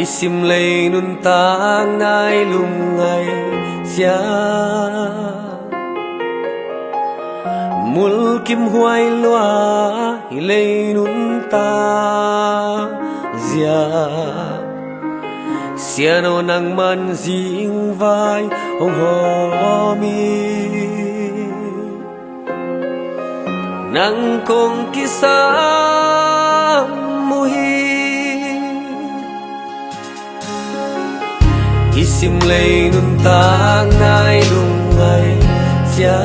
Isim lay nun tang nai lung ngay xia mul kim huai loa hi lay nun ta zia siano nang man ding vai hong ho mi nang kong kisa muhi isim lay nun tang nai lung ngay xia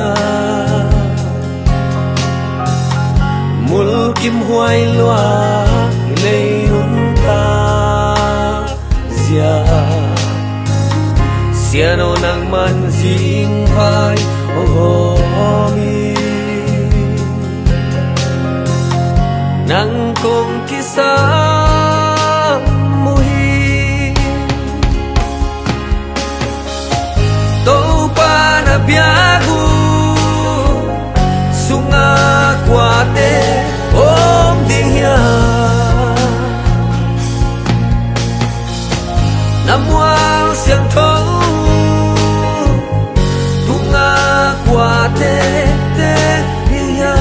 mul kim huai loa lay nun ta zia siano nang man ding vai ho mi nang kong kisa biagu sunga kuate om dia namuang siang thâu tunga kuate te dia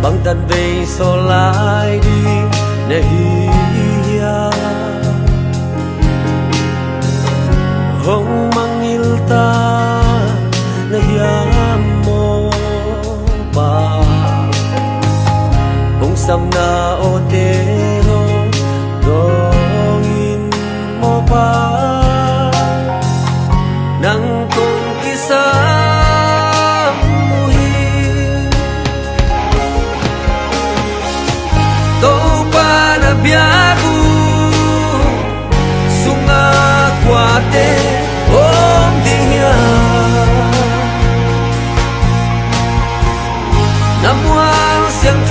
băng tan về so lại đi để hia hong mang ilta na hia mo ba kung sam na otero dongin mo pa nang kung kisa biagu sunga kuate om dia namuang siang